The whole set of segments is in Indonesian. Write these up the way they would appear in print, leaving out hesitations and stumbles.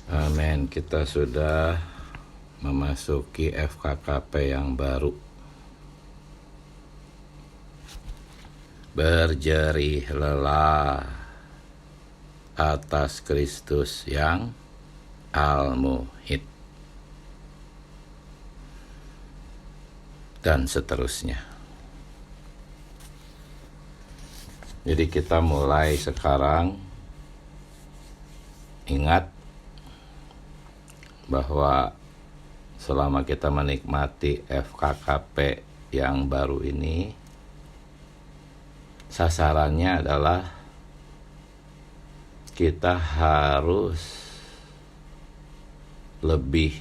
Amin. Kita sudah memasuki FKKP yang baru. Berjerih lelah atas Kristus yang al-muhid, dan seterusnya. Jadi kita mulai sekarang ingat bahwa selama kita menikmati FKKP yang baru ini, sasarannya adalah kita harus lebih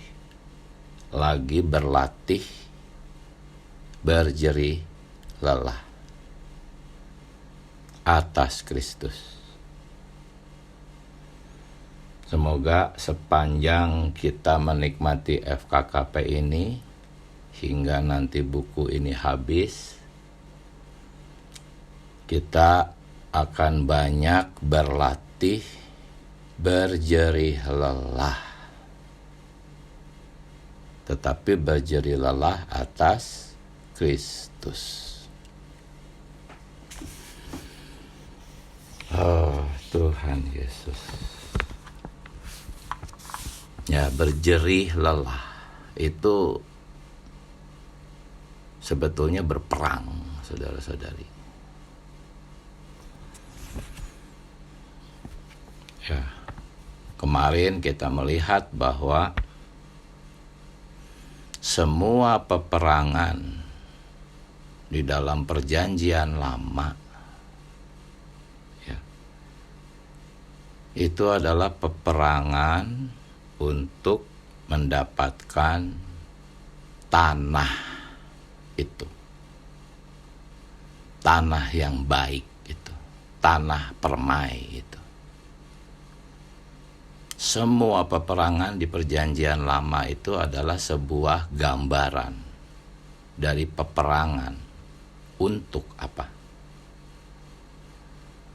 lagi berlatih berjerih lelah atas Kristus. Semoga sepanjang kita menikmati FKKP ini hingga nanti buku ini habis, kita akan banyak berlatih berjerih lelah. Tetapi berjerih lelah atas Kristus. Oh, Tuhan Yesus. Ya, berjerih lelah itu sebetulnya berperang, saudara-saudari. Ya, kemarin kita melihat bahwa semua peperangan di dalam perjanjian lama ya, itu adalah peperangan untuk mendapatkan tanah itu, tanah yang baik itu, tanah permai itu. Semua peperangan di perjanjian lama itu adalah sebuah gambaran dari peperangan untuk apa?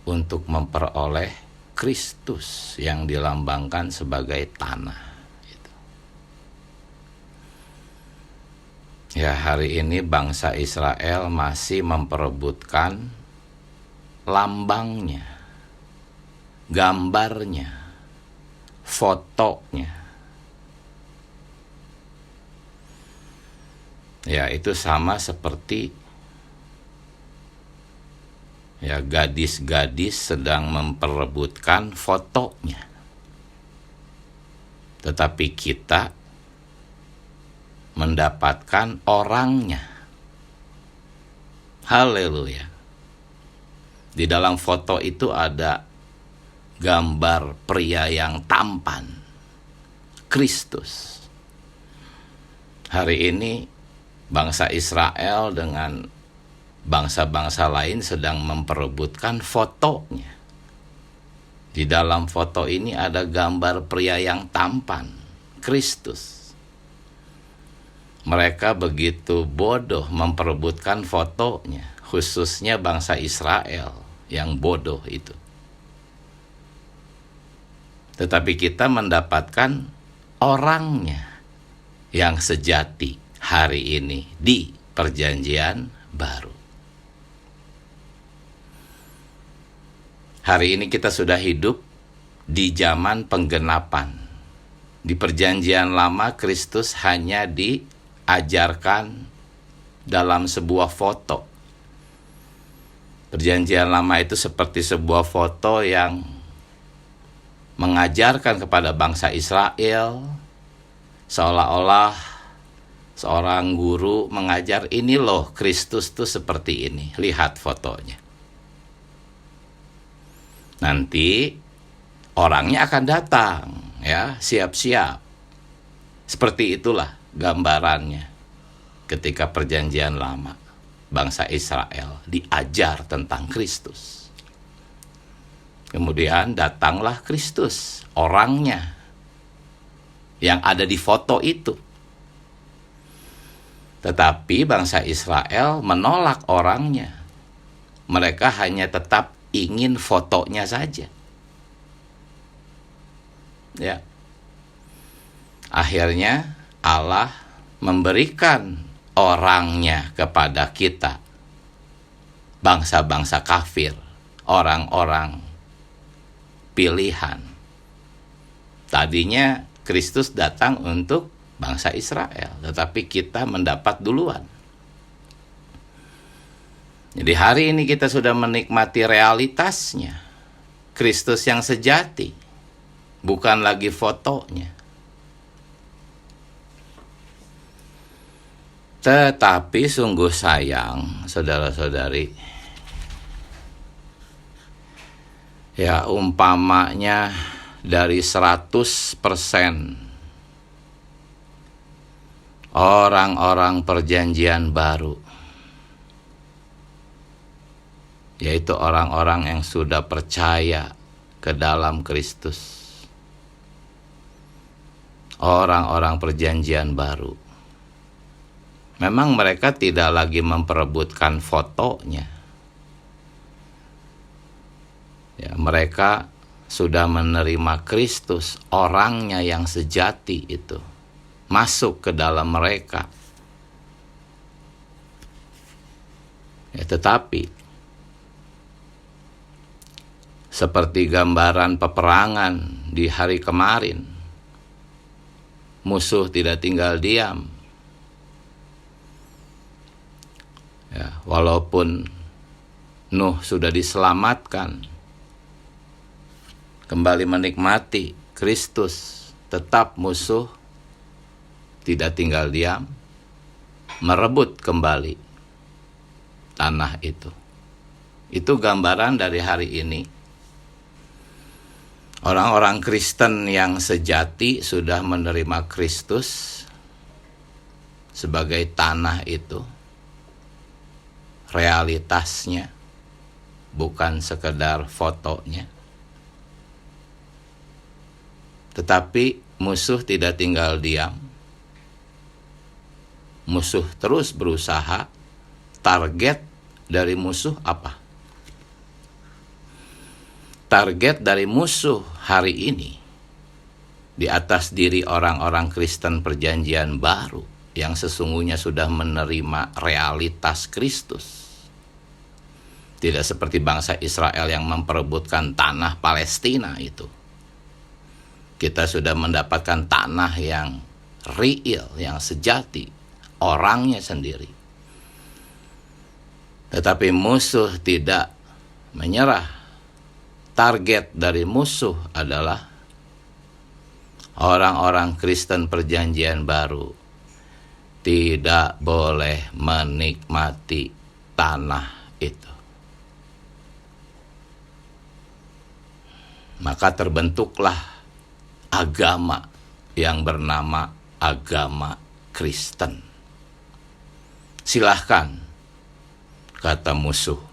Untuk memperoleh Kristus yang dilambangkan sebagai tanah. Ya, hari ini bangsa Israel masih memperebutkan lambangnya, gambarnya, fotonya. Ya, itu sama seperti ya, gadis-gadis sedang memperebutkan fotonya. Tetapi kita mendapatkan orangnya. Haleluya. Di dalam foto itu ada gambar pria yang tampan, Kristus. Hari ini bangsa Israel dengan bangsa-bangsa lain sedang memperebutkan fotonya. Di dalam foto ini ada gambar pria yang tampan, Kristus. Mereka begitu bodoh memperebutkan fotonya, khususnya bangsa Israel yang bodoh itu. Tetapi kita mendapatkan orangnya yang sejati hari ini di perjanjian baru. Hari ini kita sudah hidup di zaman penggenapan. Di perjanjian lama Kristus hanya diajarkan dalam sebuah foto. Perjanjian lama itu seperti sebuah foto yang mengajarkan kepada bangsa Israel, seolah-olah seorang guru mengajar, ini loh Kristus tuh seperti ini, lihat fotonya. Nanti orangnya akan datang, ya, siap-siap. Seperti itulah gambarannya ketika perjanjian lama. Bangsa Israel diajar tentang Kristus. Kemudian datanglah Kristus, orangnya yang ada di foto itu. Tetapi bangsa Israel menolak orangnya. Mereka hanya tetap ingin fotonya saja. Ya. Akhirnya Allah memberikan orangnya kepada kita, bangsa-bangsa kafir, orang-orang pilihan. Tadinya Kristus datang untuk bangsa Israel, tetapi kita mendapat duluan. Jadi hari ini kita sudah menikmati realitasnya, Kristus yang sejati, bukan lagi fotonya. Tetapi sungguh sayang, saudara-saudari, ya umpamanya dari 100% orang-orang perjanjian baru, yaitu orang-orang yang sudah percaya ke dalam Kristus, orang-orang perjanjian baru, memang mereka tidak lagi memperebutkan fotonya. Ya, mereka sudah menerima Kristus, orangnya yang sejati itu, masuk ke dalam mereka. Ya, tetapi seperti gambaran peperangan di hari kemarin, musuh tidak tinggal diam. Ya, walaupun Nuh sudah diselamatkan, kembali menikmati Kristus, tetap musuh tidak tinggal diam, merebut kembali tanah itu. Itu gambaran dari hari ini. Orang-orang Kristen yang sejati sudah menerima Kristus sebagai tanah itu. Realitasnya, bukan sekedar fotonya. Tetapi musuh tidak tinggal diam. Musuh terus berusaha. Target dari musuh apa? Target dari musuh hari ini, di atas diri orang-orang Kristen perjanjian baru yang sesungguhnya sudah menerima realitas Kristus. Tidak seperti bangsa Israel yang memperebutkan tanah Palestina itu. Kita sudah mendapatkan tanah yang real, yang sejati, orangnya sendiri. Tetapi musuh tidak menyerah. Target dari musuh adalah orang-orang Kristen perjanjian baru tidak boleh menikmati tanah itu. Maka terbentuklah agama yang bernama agama Kristen. Silahkan, kata musuh.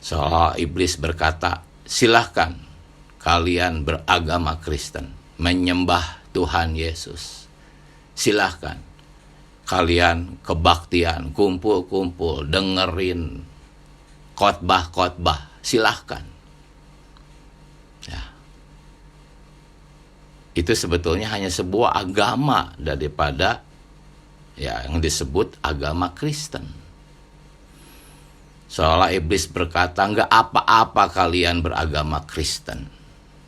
Seolah iblis berkata, silahkan kalian beragama Kristen, menyembah Tuhan Yesus. Silahkan kalian kebaktian, kumpul-kumpul, dengerin khotbah-khotbah, silahkan. Ya. Itu sebetulnya hanya sebuah agama daripada yang disebut agama Kristen. Seolah iblis berkata, enggak apa-apa kalian beragama Kristen.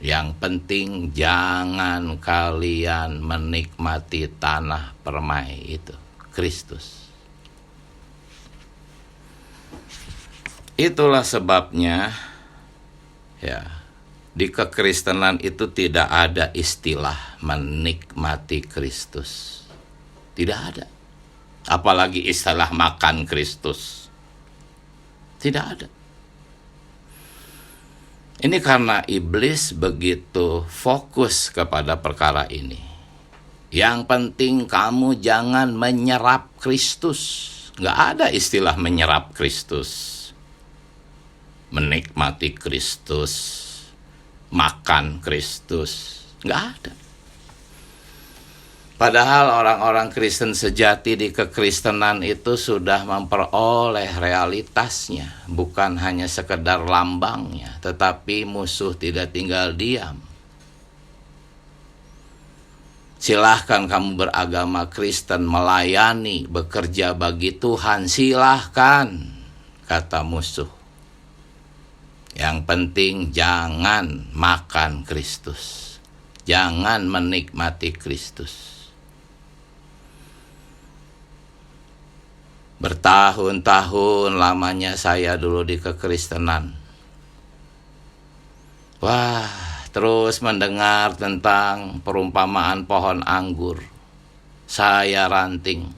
Yang penting jangan kalian menikmati tanah permai itu, Kristus. Itulah sebabnya, ya, di kekristenan itu tidak ada istilah menikmati Kristus. Tidak ada. Apalagi istilah makan Kristus. Tidak ada. Ini karena iblis begitu fokus kepada perkara ini. Yang penting kamu jangan menyerap Kristus. Nggak ada istilah menyerap Kristus. Menikmati Kristus. Makan Kristus. Nggak ada. Padahal orang-orang Kristen sejati di kekristenan itu sudah memperoleh realitasnya, bukan hanya sekedar lambangnya, tetapi musuh tidak tinggal diam. Silahkan kamu beragama Kristen, melayani, bekerja bagi Tuhan, silahkan, kata musuh. Yang penting jangan makan Kristus, jangan menikmati Kristus. Bertahun-tahun lamanya saya dulu di kekristenan. Wah, terus mendengar tentang perumpamaan pohon anggur. Saya ranting.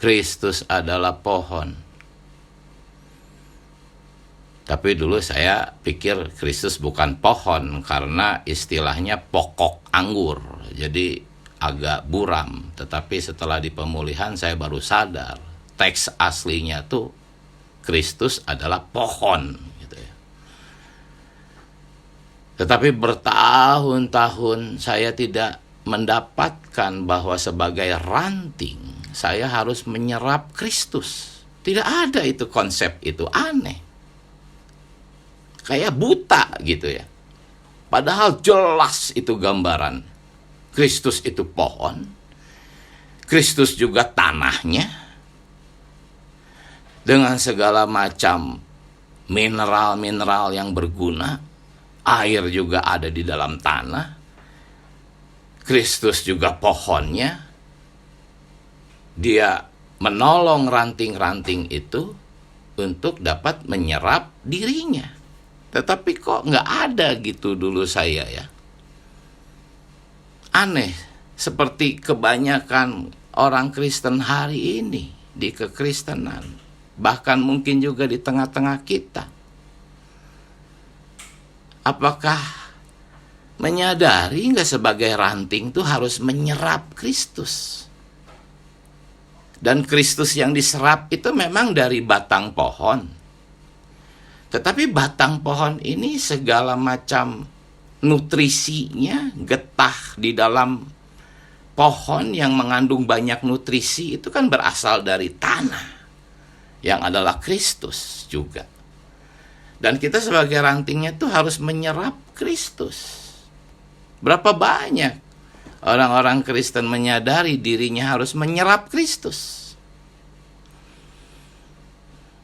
Kristus adalah pohon. Tapi dulu saya pikir Kristus bukan pohon karena istilahnya pokok anggur. Jadi agak buram. Tetapi setelah di pemulihan saya baru sadar teks aslinya tuh Kristus adalah pohon gitu ya. Tetapi bertahun-tahun saya tidak mendapatkan bahwa sebagai ranting saya harus menyerap Kristus. Tidak ada itu konsep itu, aneh. Kayak buta gitu ya. Padahal jelas itu gambaran. Kristus itu pohon. Kristus juga tanahnya. Dengan segala macam mineral-mineral yang berguna. Air juga ada di dalam tanah. Kristus juga pohonnya. Dia menolong ranting-ranting itu untuk dapat menyerap dirinya. Tetapi kok nggak ada gitu dulu saya ya. Aneh, seperti kebanyakan orang Kristen hari ini di kekristenan. Bahkan mungkin juga di tengah-tengah kita. Apakah menyadari nggak sebagai ranting itu harus menyerap Kristus? Dan Kristus yang diserap itu memang dari batang pohon. Tetapi batang pohon ini segala macam nutrisinya, getah di dalam pohon yang mengandung banyak nutrisi itu kan berasal dari tanah. Yang adalah Kristus juga. Dan kita sebagai rantingnya tuh harus menyerap Kristus. Berapa banyak orang-orang Kristen menyadari dirinya harus menyerap Kristus?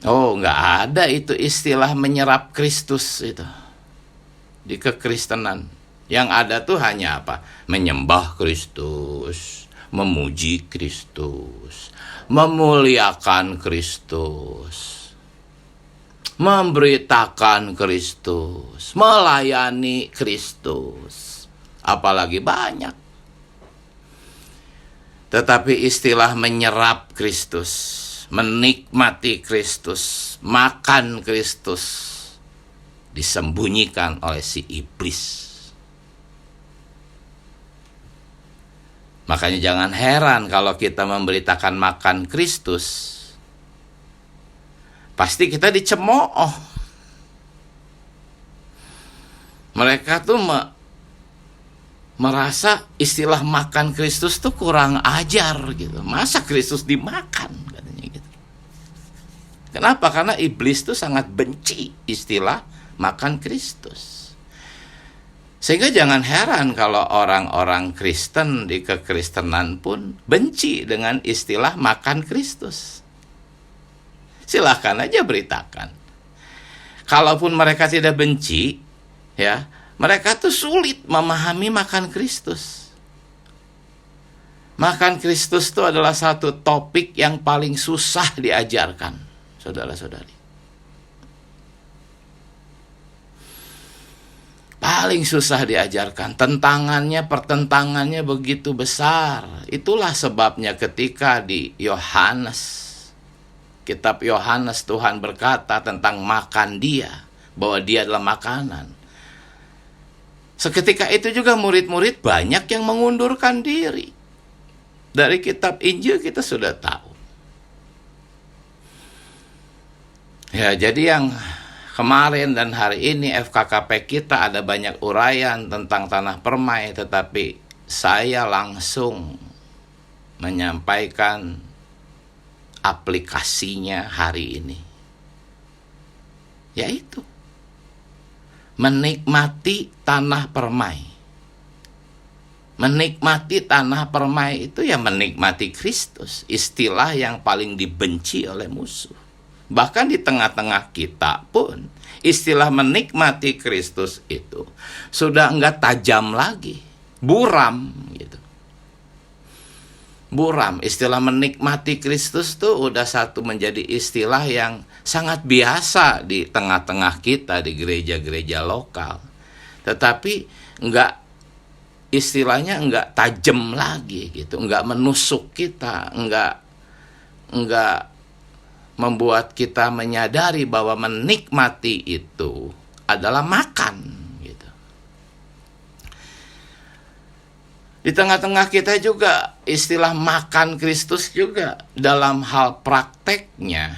Oh, nggak ada itu istilah menyerap Kristus itu di kekristenan. Yang ada tuh hanya apa? Menyembah Kristus, memuji Kristus, memuliakan Kristus, memberitakan Kristus, melayani Kristus, apalagi banyak. Tetapi istilah menyerap Kristus, menikmati Kristus, makan Kristus, disembunyikan oleh si iblis. Makanya jangan heran kalau kita memberitakan makan Kristus, pasti kita dicemooh. Mereka tuh merasa istilah makan Kristus tuh kurang ajar gitu. Masa Kristus dimakan katanya gitu. Kenapa? Karena iblis tuh sangat benci istilah makan Kristus. Sehingga jangan heran kalau orang-orang Kristen di kekristenan pun benci dengan istilah makan Kristus. Silahkan aja beritakan. Kalaupun mereka tidak benci, ya, mereka tuh sulit memahami makan Kristus. Makan Kristus itu adalah satu topik yang paling susah diajarkan, saudara-saudari. Paling susah diajarkan. Pertentangannya begitu besar. Itulah sebabnya ketika di Yohanes, kitab Yohanes, Tuhan berkata tentang makan dia, bahwa dia adalah makanan. Seketika itu juga murid-murid banyak yang mengundurkan diri. Dari kitab Injil kita sudah tahu. Ya, jadi yang kemarin dan hari ini FKKP kita ada banyak uraian tentang tanah permai, tetapi saya langsung menyampaikan aplikasinya hari ini. Yaitu menikmati tanah permai. Menikmati tanah permai itu ya menikmati Kristus, istilah yang paling dibenci oleh musuh. Bahkan di tengah-tengah kita pun istilah menikmati Kristus itu sudah enggak tajam lagi, buram gitu. Buram, istilah menikmati Kristus tuh udah satu menjadi istilah yang sangat biasa di tengah-tengah kita di gereja-gereja lokal. Tetapi istilahnya enggak tajam lagi gitu, enggak menusuk kita, enggak membuat kita menyadari bahwa menikmati itu adalah makan gitu. Di tengah-tengah kita juga istilah makan Kristus juga dalam hal prakteknya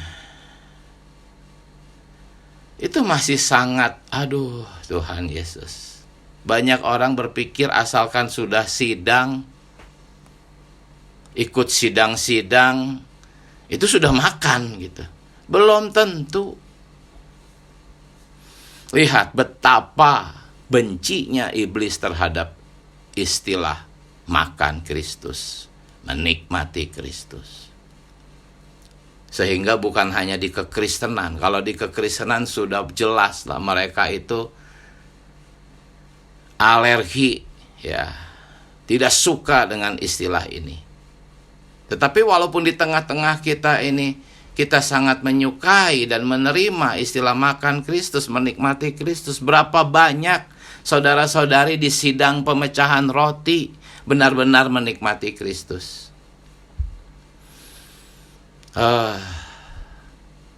itu masih sangat, aduh Tuhan Yesus. Banyak orang berpikir asalkan sudah sidang, ikut sidang-sidang, itu sudah makan gitu. Belum tentu. Lihat betapa bencinya iblis terhadap istilah makan Kristus, menikmati Kristus. Sehingga bukan hanya di kekristenan. Kalau di kekristenan sudah jelas lah mereka itu alergi, ya, tidak suka dengan istilah ini. Tetapi walaupun di tengah-tengah kita ini kita sangat menyukai dan menerima istilah makan Kristus, menikmati Kristus, berapa banyak saudara-saudari di sidang pemecahan roti benar-benar menikmati Kristus.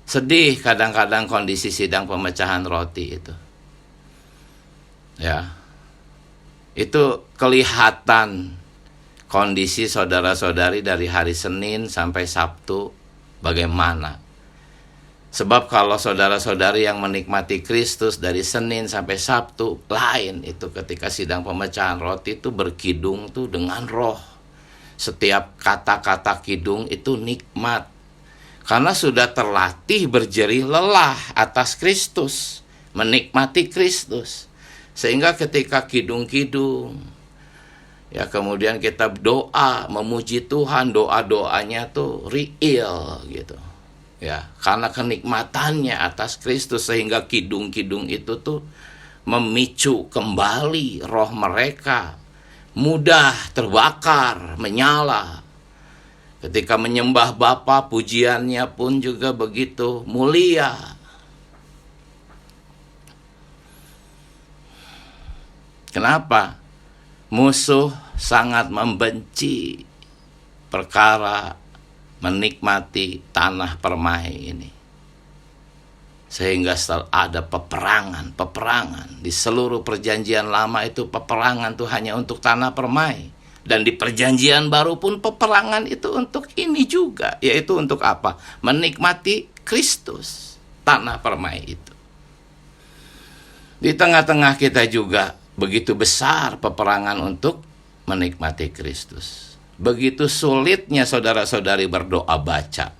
Sedih kadang-kadang kondisi sidang pemecahan roti itu. Ya. Itu kelihatan kondisi saudara-saudari dari hari Senin sampai Sabtu bagaimana. Sebab kalau saudara-saudari yang menikmati Kristus dari Senin sampai Sabtu, lain itu ketika sidang pemecahan roti itu berkidung tuh dengan roh. Setiap kata-kata kidung itu nikmat. Karena sudah terlatih berjerih lelah atas Kristus, menikmati Kristus. Sehingga ketika kidung-kidung, ya kemudian kita doa, memuji Tuhan, doa-doanya tuh real gitu. Ya, karena kenikmatannya atas Kristus sehingga kidung-kidung itu tuh memicu kembali roh mereka, mudah terbakar, menyala. Ketika menyembah Bapa, pujiannya pun juga begitu mulia. Kenapa? Musuh sangat membenci perkara menikmati tanah permai ini. Sehingga ada peperangan di seluruh perjanjian lama itu peperangan tuh hanya untuk tanah permai. Dan di perjanjian baru pun peperangan itu untuk ini juga, yaitu untuk apa? Menikmati Kristus, tanah permai itu. Di tengah-tengah kita juga begitu besar peperangan untuk menikmati Kristus. Begitu sulitnya saudara-saudari berdoa baca.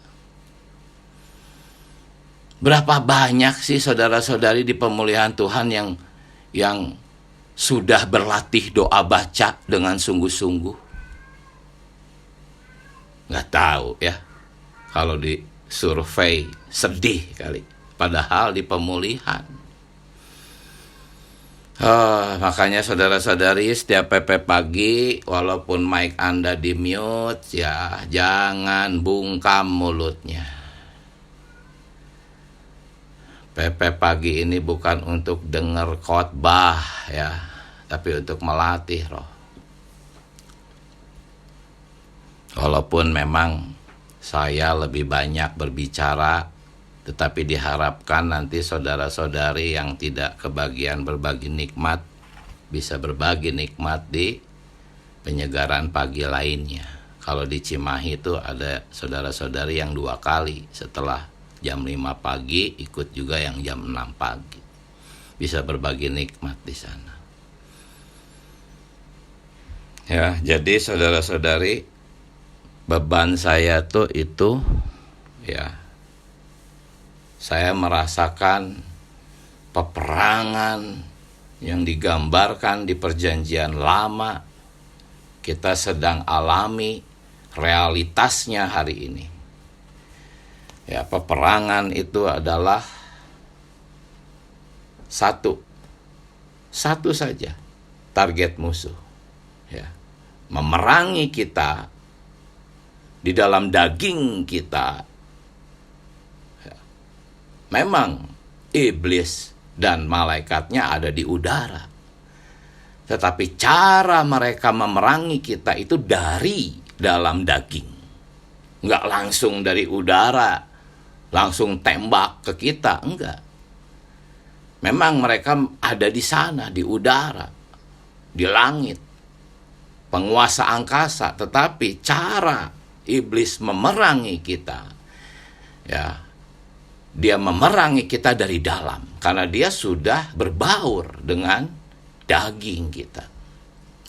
Berapa banyak sih saudara-saudari di pemulihan Tuhan yang sudah berlatih doa baca dengan sungguh-sungguh? Nggak tahu ya. Kalau di survei sedih kali. Padahal di pemulihan. Makanya saudara-saudari setiap PP pagi walaupun mic Anda di mute ya jangan bungkam mulutnya. PP pagi ini bukan untuk dengar khotbah ya, tapi untuk melatih roh. Walaupun memang saya lebih banyak berbicara, tetapi diharapkan nanti saudara-saudari yang tidak kebagian berbagi nikmat bisa berbagi nikmat di penyegaran pagi lainnya. Kalau di Cimahi itu ada saudara-saudari yang 2 kali setelah jam 5 pagi ikut juga yang jam 6 pagi. Bisa berbagi nikmat di sana. Ya, jadi saudara-saudari, beban saya tuh itu ya, saya merasakan peperangan yang digambarkan di perjanjian lama kita sedang alami realitasnya hari ini. Ya, peperangan itu adalah satu saja target musuh. Ya, memerangi kita di dalam daging kita. Ya, memang iblis dan malaikatnya ada di udara. Tetapi cara mereka memerangi kita itu dari dalam daging. Enggak langsung dari udara, langsung tembak ke kita, enggak. Memang mereka ada di sana, di udara, di langit, penguasa angkasa. Tetapi cara iblis memerangi kita, ya, dia memerangi kita dari dalam. Karena dia sudah berbaur dengan daging kita,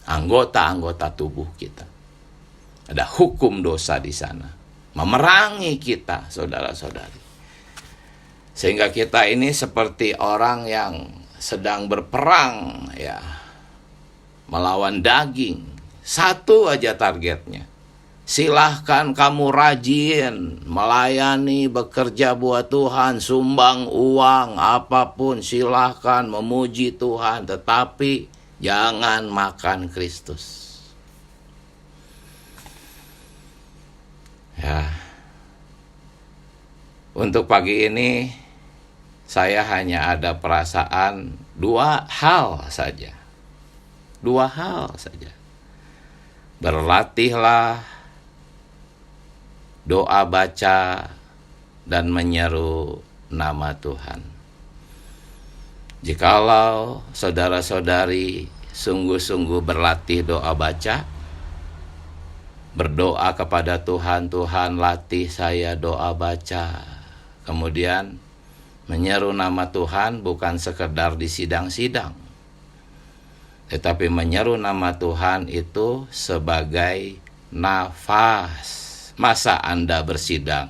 anggota-anggota tubuh kita. Ada hukum dosa di sana, memerangi kita, saudara-saudari. Sehingga kita ini seperti orang yang sedang berperang, ya, melawan daging. Satu aja targetnya. Silahkan kamu rajin melayani, bekerja buat Tuhan, sumbang uang, apapun, silahkan memuji Tuhan, tetapi jangan makan Kristus. Ya, untuk pagi ini saya hanya ada perasaan dua hal saja. Berlatihlah doa baca dan menyeru nama Tuhan. Jikalau saudara-saudari sungguh-sungguh berlatih doa baca, berdoa kepada Tuhan, Tuhan latih saya doa baca. Kemudian menyeru nama Tuhan bukan sekedar di sidang-sidang, tetapi menyeru nama Tuhan itu sebagai nafas. Masa Anda bersidang?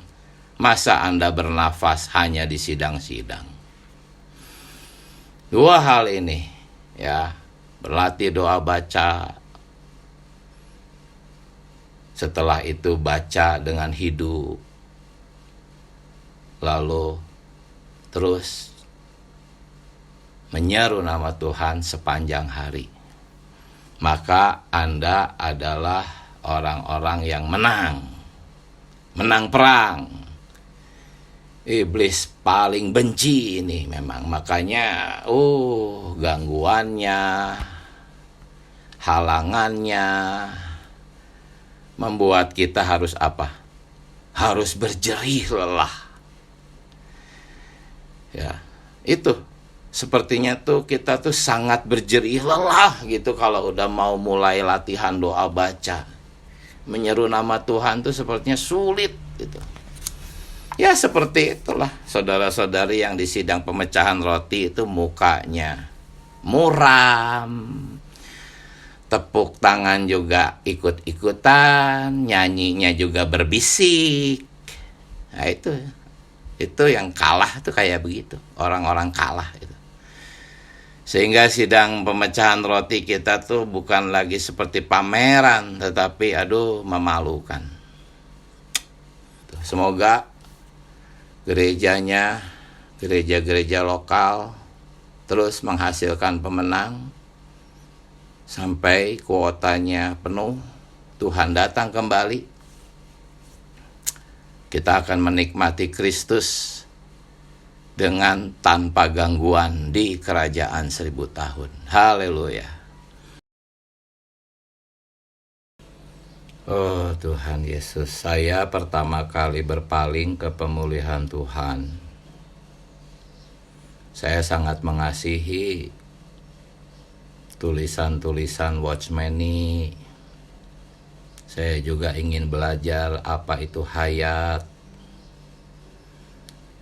Masa Anda bernafas hanya di sidang-sidang? Dua hal ini, ya, berlatih doa baca. Setelah itu baca dengan hidup. Lalu terus menyeru nama Tuhan sepanjang hari. Maka Anda adalah orang-orang yang menang perang. Iblis paling benci ini memang. Makanya gangguannya, halangannya membuat kita harus apa? Harus berjerih lelah. Ya, itu sepertinya tuh kita tuh sangat berjerih lelah gitu kalau udah mau mulai latihan doa baca. Menyeru nama Tuhan tuh sepertinya sulit gitu. Ya seperti itulah saudara-saudari yang di sidang pemecahan roti itu mukanya muram, tepuk tangan juga ikut-ikutan, nyanyinya juga berbisik. Nah itu yang kalah tuh kayak begitu, orang-orang kalah itu. Sehingga sidang pemecahan roti kita tuh bukan lagi seperti pameran, tetapi memalukan. Semoga gerejanya, gereja-gereja lokal terus menghasilkan pemenang sampai kuotanya penuh, Tuhan datang kembali. Kita akan menikmati Kristus dengan tanpa gangguan di kerajaan 1000 tahun. Haleluya. Oh Tuhan Yesus, saya pertama kali berpaling ke pemulihan Tuhan. Saya sangat mengasihi tulisan-tulisan Watchmeni. Saya juga ingin belajar apa itu hayat.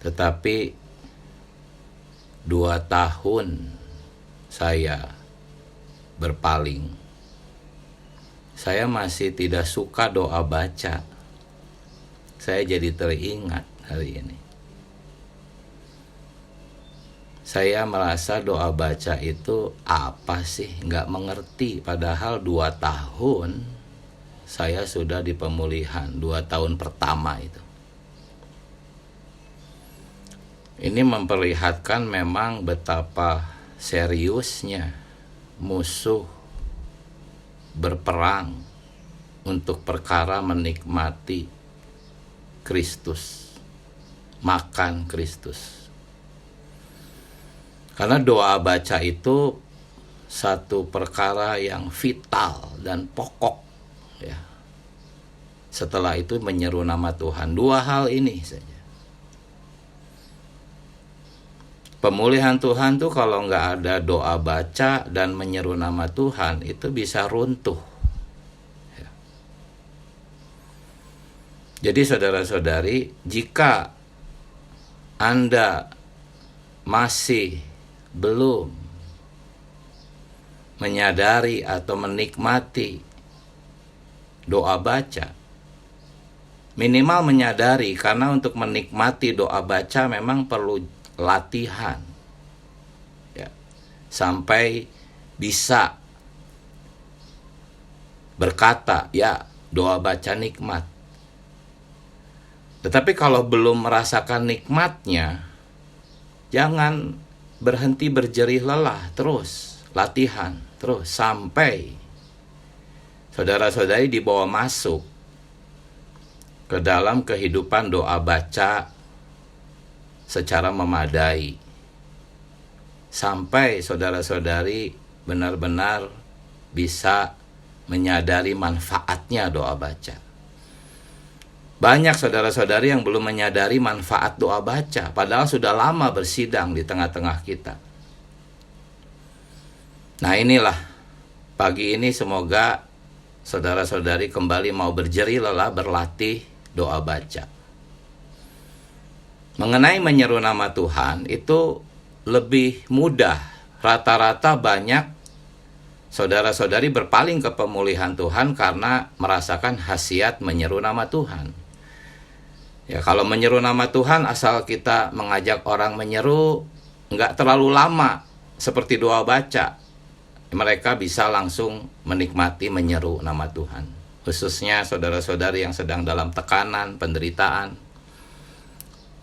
Tetapi 2 tahun saya berpaling. Saya masih tidak suka doa baca. Saya jadi teringat hari ini. Saya merasa doa baca itu apa sih, nggak mengerti. Padahal 2 tahun saya sudah di pemulihan, 2 tahun pertama itu. Ini memperlihatkan memang betapa seriusnya musuh berperang untuk perkara menikmati Kristus, makan Kristus. Karena doa baca itu satu perkara yang vital dan pokok, ya. Setelah itu menyeru nama Tuhan. 2 hal ini saja. Pemulihan Tuhan tuh kalau nggak ada doa baca dan menyeru nama Tuhan, itu bisa runtuh. Ya. Jadi saudara-saudari, jika Anda masih belum menyadari atau menikmati doa baca, minimal menyadari, karena untuk menikmati doa baca memang perlu latihan, ya, sampai bisa berkata, ya, doa baca nikmat. Tetapi kalau belum merasakan nikmatnya, jangan berhenti berjerih lelah, terus latihan, terus sampai saudara-saudari dibawa masuk ke dalam kehidupan doa baca secara memadai, sampai saudara-saudari benar-benar bisa menyadari manfaatnya doa baca. Banyak saudara-saudari yang belum menyadari manfaat doa baca, padahal sudah lama bersidang di tengah-tengah kita. Nah, inilah pagi ini semoga saudara-saudari kembali mau berjerih lelah berlatih doa baca. Mengenai menyeru nama Tuhan itu lebih mudah. Rata-rata banyak saudara-saudari berpaling ke pemulihan Tuhan karena merasakan khasiat menyeru nama Tuhan. Ya, kalau menyeru nama Tuhan, asal kita mengajak orang menyeru, nggak terlalu lama seperti doa baca, mereka bisa langsung menikmati menyeru nama Tuhan. Khususnya saudara-saudari yang sedang dalam tekanan, penderitaan,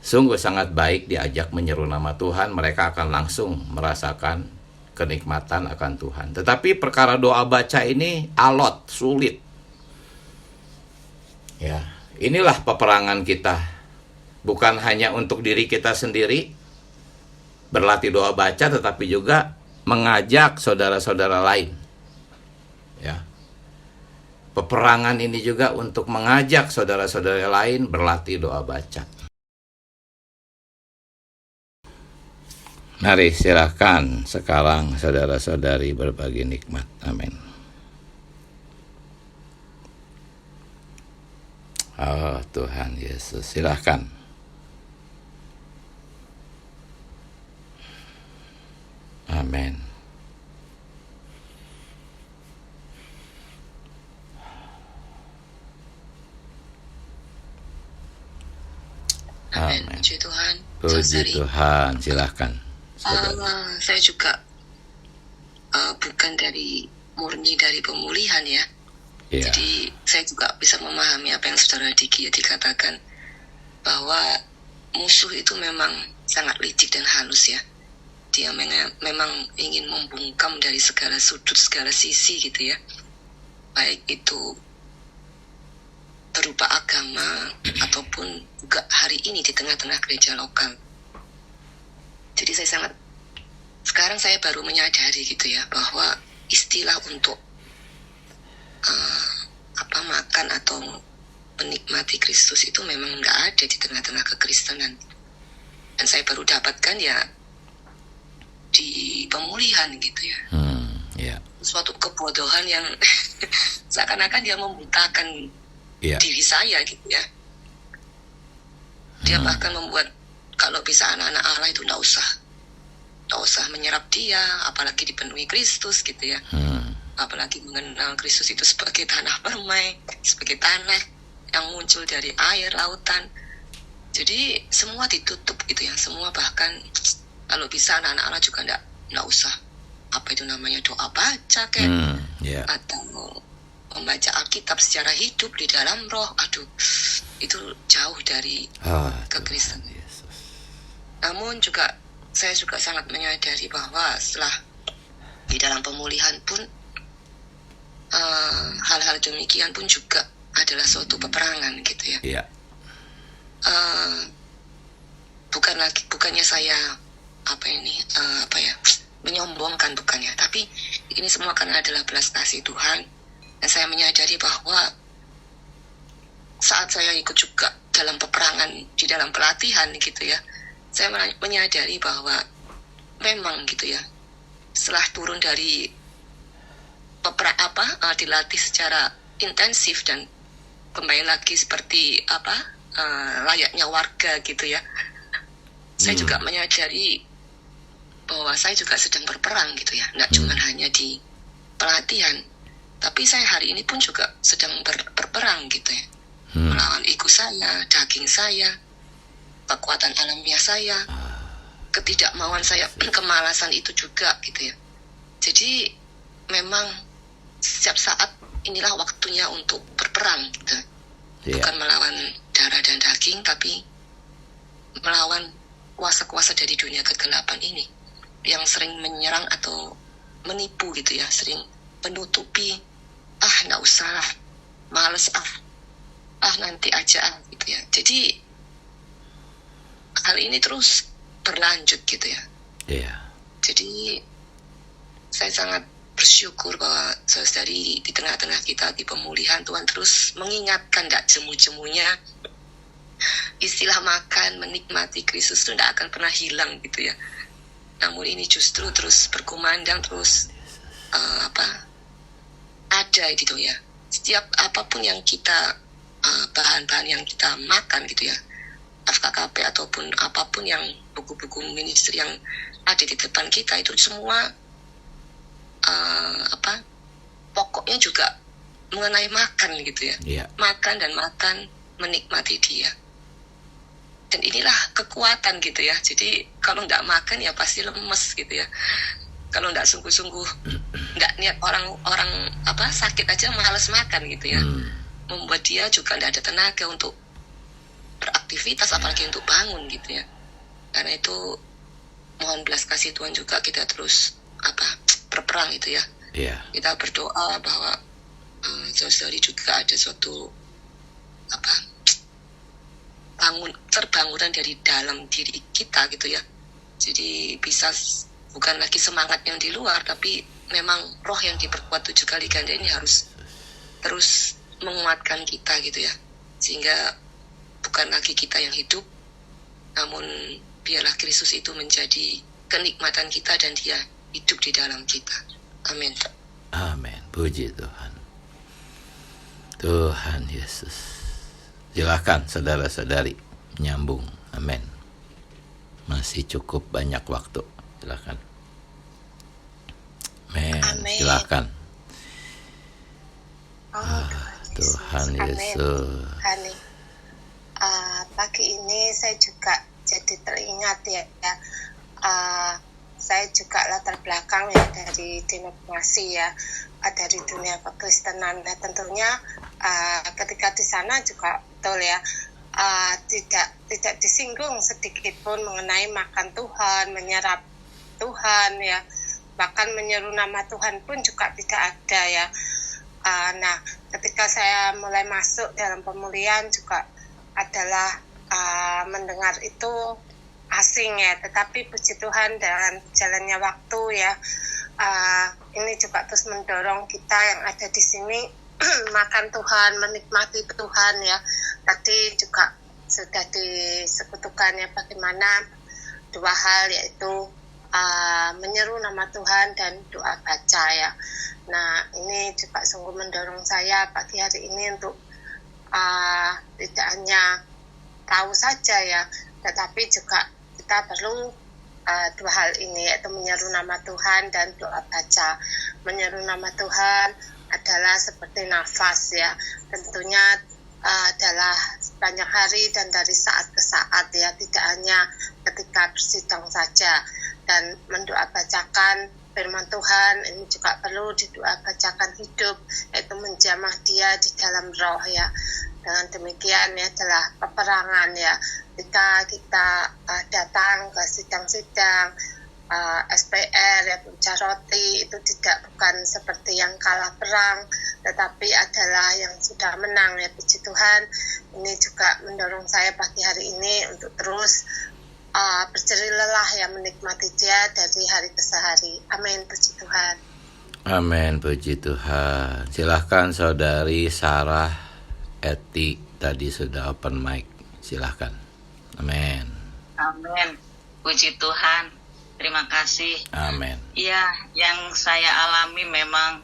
sungguh sangat baik diajak menyeru nama Tuhan, mereka akan langsung merasakan kenikmatan akan Tuhan. Tetapi perkara doa baca ini alot, sulit. Ya, inilah peperangan kita. Bukan hanya untuk diri kita sendiri berlatih doa baca, tetapi juga mengajak saudara-saudara lain. Ya. Peperangan ini juga untuk mengajak saudara-saudara lain berlatih doa baca. Mari silakan sekarang saudara-saudari berbagi nikmat. Amin. Oh Tuhan Yesus, silakan. Amin. Amin. Puji Tuhan. Puji Tuhan, silakan. Saya juga bukan murni dari pemulihan ya. Yeah. Jadi saya juga bisa memahami apa yang saudara Diki dikatakan, bahwa musuh itu memang sangat licik dan halus ya. Dia memang ingin membungkam dari segala sudut, segala sisi gitu ya. Baik itu berupa agama ataupun juga hari ini di tengah-tengah gereja lokal. Jadi sekarang saya baru menyadari gitu ya, bahwa istilah untuk makan atau menikmati Kristus itu memang nggak ada di tengah-tengah kekristenan. Dan saya baru dapatkan ya di pemulihan gitu ya. Yeah. Suatu kebodohan yang seakan-akan dia membutakan diri saya gitu ya. Dia bahkan membuat, kalau bisa anak-anak Allah itu nggak usah menyerap dia, apalagi dipenuhi Kristus gitu ya. Apalagi mengenal Kristus itu sebagai tanah permai, sebagai tanah yang muncul dari air lautan. Jadi semua ditutup gitu ya, semua bahkan kalau bisa anak-anak Allah juga nggak usah apa itu namanya doa baca kayak atau membaca Alkitab secara hidup di dalam roh. Aduh, itu jauh dari kekristenan. Namun juga saya juga sangat menyadari bahwa setelah di dalam pemulihan pun hal-hal demikian pun juga adalah suatu peperangan gitu ya. Bukannya saya menyombongkan, bukannya, tapi ini semua karena adalah belas kasih Tuhan, dan saya menyadari bahwa saat saya ikut juga dalam peperangan di dalam pelatihan gitu ya, saya menyadari bahwa memang gitu ya, setelah turun dari dilatih secara intensif dan kembali lagi seperti layaknya warga gitu ya, saya juga menyadari bahwa saya juga sedang berperang gitu ya, nggak cuma hanya di pelatihan, tapi saya hari ini pun juga sedang berperang gitu ya, melawan ego saya, daging saya, kekuatan alamiah saya, ketidakmauan saya, kemalasan itu juga gitu ya. Jadi memang setiap saat inilah waktunya untuk berperang gitu. Bukan melawan darah dan daging, tapi melawan kuasa-kuasa dari dunia kegelapan ini yang sering menyerang atau menipu gitu ya, sering menutupi, nggak usah lah, males nanti aja gitu ya. Jadi hal ini terus berlanjut gitu ya. Jadi saya sangat bersyukur bahwa saudari di tengah-tengah kita di pemulihan, Tuhan terus mengingatkan, tidak jemu-jemunya istilah makan, menikmati Kristus itu tidak akan pernah hilang gitu ya. Namun ini justru terus berkumandang, terus ada gitu ya. Setiap apapun yang kita bahan-bahan yang kita makan gitu ya, FKKP ataupun apapun yang buku-buku ministry yang ada di depan kita, itu semua pokoknya juga mengenai makan gitu ya. Makan dan makan, menikmati Dia. Dan inilah kekuatan gitu ya. Jadi kalau nggak makan ya pasti lemes gitu ya. Kalau nggak sungguh-sungguh, nggak niat orang sakit aja malas makan gitu ya. Membuat dia juga nggak ada tenaga untuk beraktivitas, apalagi untuk bangun gitu ya. Karena itu mohon belas kasih Tuhan juga kita terus berperang itu ya. Kita berdoa bahwa saudari juga ada suatu terbangunan dari dalam diri kita gitu ya. Jadi bisa bukan lagi semangat yang di luar, tapi memang roh yang diperkuat 7 kali ganda ini harus terus menguatkan kita gitu ya. Sehingga bukan lagi kita yang hidup, namun biarlah Kristus itu menjadi kenikmatan kita dan Dia hidup di dalam kita. Amin. Amin. Puji Tuhan. Tuhan Yesus. Silakan saudara-saudari nyambung. Amin. Masih cukup banyak waktu. Silakan. Amin. Silakan. Tuhan Yesus. Pagi ini saya juga jadi teringat ya. Saya juga latar belakang ya dari denominasi ya, dari dunia kekristenan. Dan tentunya ketika di sana juga betul ya, tidak disinggung sedikit pun mengenai makan Tuhan, menyerap Tuhan ya, bahkan menyeru nama Tuhan pun juga tidak ada ya. Nah, ketika saya mulai masuk dalam pemulihan juga adalah mendengar itu asing ya, tetapi puji Tuhan dengan jalannya waktu ya, ini juga terus mendorong kita yang ada di sini makan Tuhan, menikmati Tuhan ya. Tadi juga sudah disekutukan ya bagaimana 2 hal, yaitu menyeru nama Tuhan dan doa baca ya. Nah, ini juga sungguh mendorong saya pagi hari ini untuk tidak hanya tahu saja ya, tetapi juga kita perlu 2 hal ini, yaitu menyeru nama Tuhan dan doa baca. Menyeru nama Tuhan adalah seperti nafas ya, tentunya adalah banyak hari dan dari saat ke saat ya, tidak hanya ketika bersidang saja. Dan mendoa bacakan firman Tuhan ini juga perlu didoa bacakan hidup, yaitu menjamah dia di dalam roh ya. Dengan demikian ya adalah peperangan ya, ketika kita datang ke sidang-sidang SPR ya, Puja Roti itu bukan seperti yang kalah perang, tetapi adalah yang sudah menang ya, puji Tuhan. Ini juga mendorong saya pagi hari ini untuk terus berjerih lelah ya, menikmati dia dari hari ke hari. Amin, puji Tuhan. Amin, puji Tuhan. Silahkan Saudari Sarah Eti, tadi sudah open mic, silahkan. Amin. Amin, puji Tuhan. Terima kasih. Amin. Ya, yang saya alami memang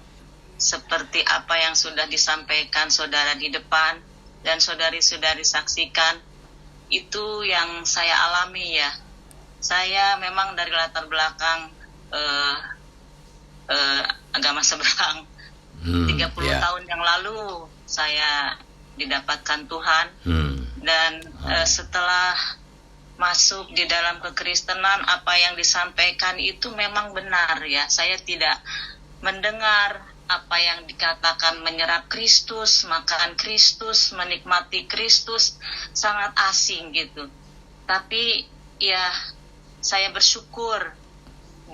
seperti apa yang sudah disampaikan saudara di depan dan saudari-saudari saksikan, itu yang saya alami ya. Saya memang dari latar belakang agama seberang. 30 tahun yang lalu saya didapatkan Tuhan. Dan setelah masuk di dalam kekristenan, apa yang disampaikan itu memang benar ya. Saya tidak mendengar apa yang dikatakan menyerap Kristus, makan Kristus, menikmati Kristus, sangat asing gitu. Tapi ya saya bersyukur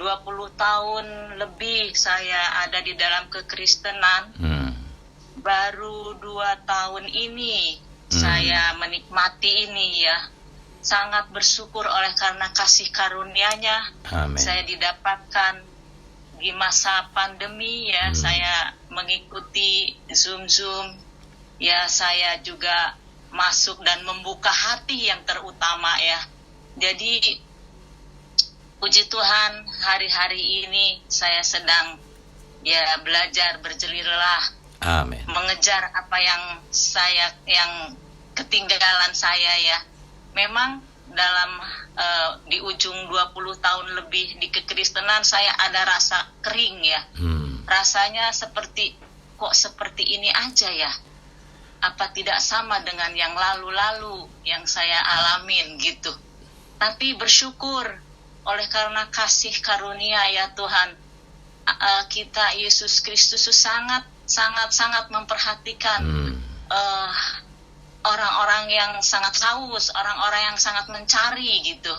20 tahun lebih saya ada di dalam kekristenan. Baru 2 tahun ini saya menikmati ini ya. Sangat bersyukur oleh karena kasih karunia-Nya. Amen. Saya didapatkan di masa pandemi ya. Saya mengikuti Zoom ya. Saya juga masuk dan membuka hati yang terutama ya. Jadi puji Tuhan, hari-hari ini saya sedang ya belajar berjerih lelah. Amin. Mengejar apa yang ketinggalan saya ya. Memang dalam di ujung 20 tahun lebih di kekristenan saya ada rasa kering ya. Rasanya kok seperti ini aja ya. Apa tidak sama dengan yang lalu-lalu yang saya alamin gitu. Tapi bersyukur oleh karena kasih karunia ya Tuhan. Kita Yesus Kristus sangat memperhatikan orang-orang yang sangat haus, orang-orang yang sangat mencari gitu.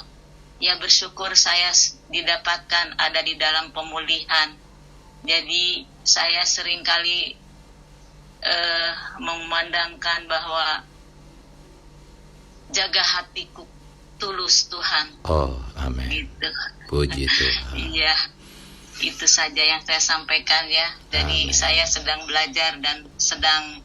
Ya bersyukur saya didapatkan ada di dalam pemulihan. Jadi saya seringkali memandangkan bahwa jaga hatiku tulus Tuhan. Oh, amin. Gitu. Puji Tuhan. Iya, itu saja yang saya sampaikan ya. Jadi saya sedang belajar dan sedang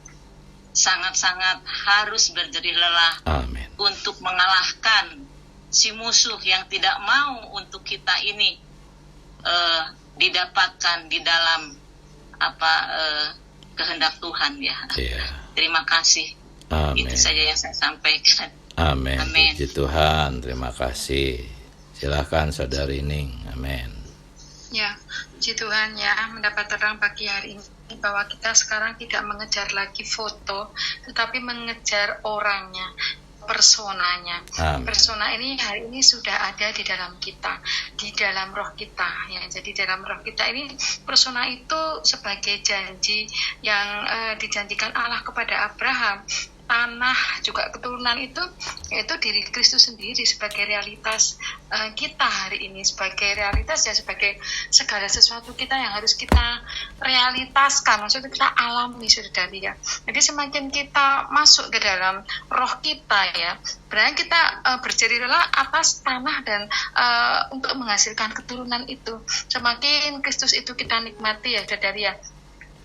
sangat-sangat harus berjerih lelah. Amin. Untuk mengalahkan si musuh yang tidak mau untuk kita ini didapatkan di dalam kehendak Tuhan ya. Yeah. Terima kasih. Amin. Itu saja yang saya sampaikan. Amin. Amin. Puji Tuhan, terima kasih. Silakan Saudari Ning. Amin. Ya, puji Tuhan ya, mendapat terang pagi hari ini bahwa kita sekarang tidak mengejar lagi foto, tetapi mengejar orangnya, personanya. Amin. Persona ini hari ini sudah ada di dalam kita, di dalam roh kita. Ya, jadi dalam roh kita ini persona itu sebagai janji yang dijanjikan Allah kepada Abraham. Tanah juga keturunan itu yaitu diri Kristus sendiri sebagai realitas kita hari ini, sebagai realitas ya, sebagai segala sesuatu kita yang harus kita realitaskan, maksudnya kita alami saudari ya. Jadi semakin kita masuk ke dalam roh kita ya, berarti kita berjerih lelah atas tanah dan untuk menghasilkan keturunan itu. Semakin Kristus itu kita nikmati ya saudari ya.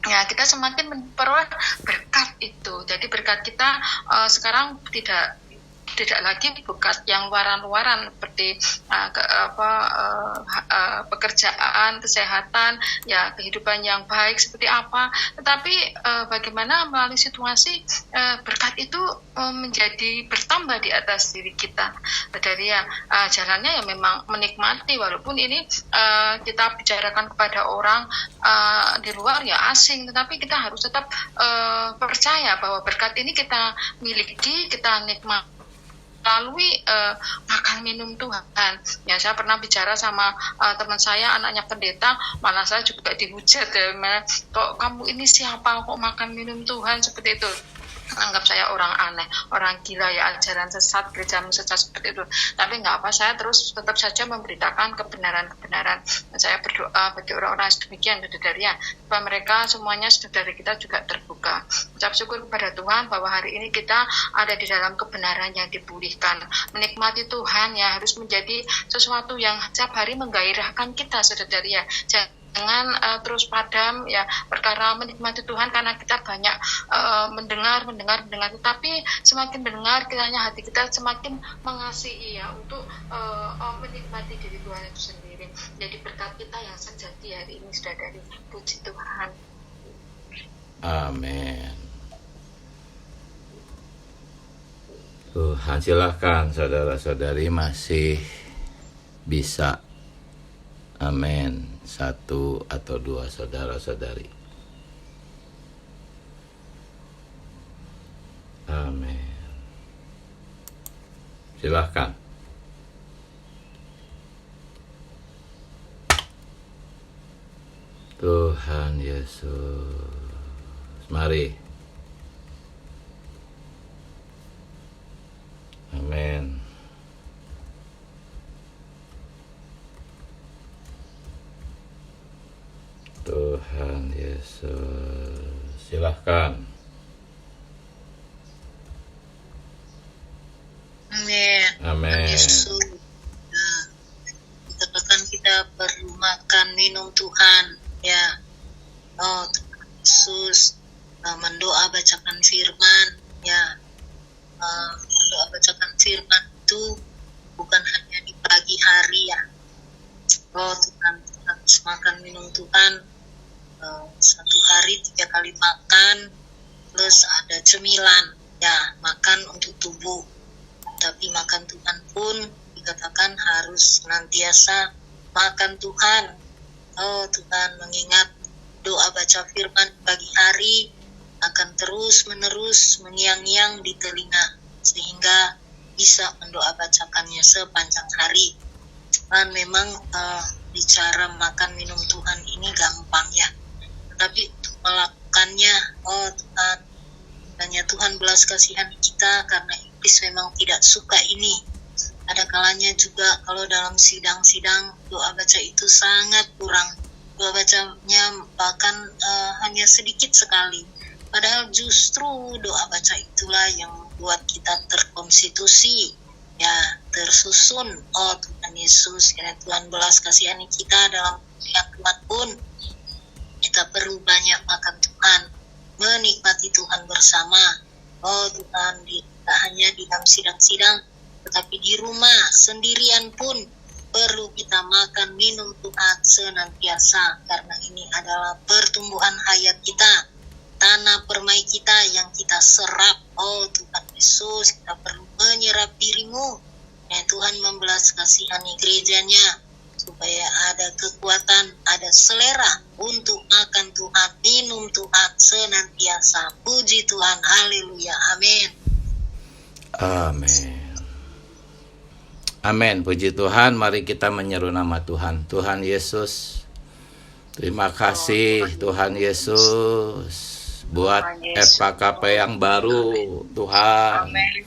Ya, kita semakin memperoleh berkat itu. Jadi berkat kita sekarang tidak tidak lagi bekat yang luaran-luaran seperti pekerjaan, kesehatan, ya kehidupan yang baik seperti apa, tetapi bagaimana melalui situasi berkat itu menjadi bertambah di atas diri kita. Dari jalannya ya memang menikmati, walaupun ini kita bicarakan kepada orang di luar ya asing, tetapi kita harus tetap percaya bahwa berkat ini kita miliki, kita nikmati melalui makan minum Tuhan. Ya, saya pernah bicara sama teman saya, anaknya pendeta, malah saya juga dihujat ya, kok kamu ini siapa kok makan minum Tuhan seperti itu. Anggap saya orang aneh, orang gila ya, ajaran sesat, gerejamu sesat seperti itu. Tapi nggak apa, saya terus tetap saja memberitakan kebenaran-kebenaran. Saya berdoa bagi orang-orang demikian, saudara, supaya mereka semuanya saudara kita juga terbuka. Ucap syukur kepada Tuhan bahwa hari ini kita ada di dalam kebenaran yang dipulihkan. Menikmati Tuhan ya harus menjadi sesuatu yang setiap hari menggairahkan kita, saudara. Jangan terus padam ya perkara menikmati Tuhan, karena kita banyak mendengar, tetapi semakin mendengar kiranya hati kita semakin mengasihi ya untuk menikmati diri Tuhan itu sendiri. Jadi berkat kita yang sejati hari ini sudah dari puji Tuhan. Amin. Tuhan, silakan saudara-saudari masih bisa. Amin. 1 atau 2 saudara-saudari. Amin. Silahkan. Tuhan Yesus. Mari. Amin. Tuhan Yesus, silahkan. Amin. Amin. Yesus, katakan kita perlu makan minum Tuhan, ya. Oh Tuhan Yesus, mendoa bacakan firman, ya. Mendoa bacakan firman itu bukan hanya di pagi hari, ya. Oh Tuhan, harus makan minum Tuhan. 1 hari 3 kali makan, plus ada cemilan, ya, makan untuk tubuh. Tapi makan Tuhan pun dikatakan harus senantiasa makan Tuhan. Oh Tuhan, mengingat doa baca firman pagi hari akan terus menerus mengiang-iang di telinga, sehingga bisa mendoa bacakannya sepanjang hari. Dan memang bicara makan minum Tuhan ini gampang ya, tapi untuk melakukannya, oh Tuhan, hanya Tuhan belas kasihan kita, karena iblis memang tidak suka ini. Ada kalanya juga kalau dalam sidang-sidang doa baca itu sangat kurang, doa bacanya bahkan hanya sedikit sekali, padahal justru doa baca itulah yang membuat kita terkonstitusi, ya, tersusun. Oh Tuhan Yesus, karena Tuhan belas kasihani kita dalam yang Tuhan pun, kita perlu banyak makan Tuhan, menikmati Tuhan bersama. Oh Tuhan, tidak hanya di dalam sidang-sidang, tetapi di rumah sendirian pun perlu kita makan minum Tuhan senantiasa, karena ini adalah pertumbuhan hayat kita, tanah permai kita yang kita serap. Oh Tuhan Yesus, kita perlu menyerap dirimu, ya Tuhan membelas kasihani gerejanya, supaya ada kekuatan, ada selera untuk makan Tuhan, minum Tuhan senantiasa. Puji Tuhan, haleluya, amin. Amin. Amin, puji Tuhan. Mari kita menyeru nama Tuhan. Tuhan Yesus, terima kasih Tuhan Yesus buat FKKP yang baru, Tuhan. Amin.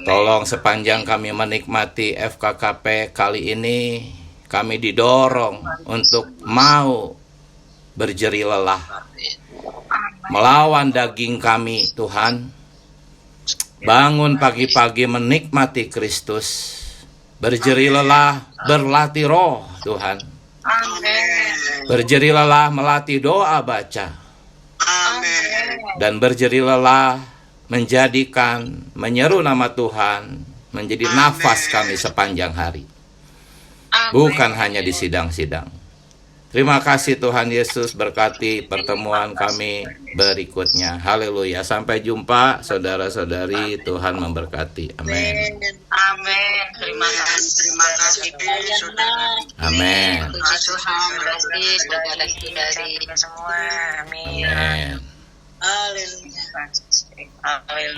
Tolong sepanjang kami menikmati FKKP kali ini, kami didorong untuk mau berjeri lelah melawan daging kami, Tuhan. Bangun pagi-pagi menikmati Kristus, berjeri lelah berlatih roh, Tuhan. Berjeri lelah melatih doa baca, dan berjeri lelah menjadikan menyeru nama Tuhan menjadi nafas kami sepanjang hari. Bukan hanya di sidang-sidang. Terima kasih Tuhan Yesus, berkati pertemuan kami berikutnya. Haleluya. Sampai jumpa saudara-saudari, Tuhan memberkati. Amin. Amin. Terima kasih saudara. Amin. Terima kasih saudara-saudari semua. Amin. Amin. Haleluya. Haleluya.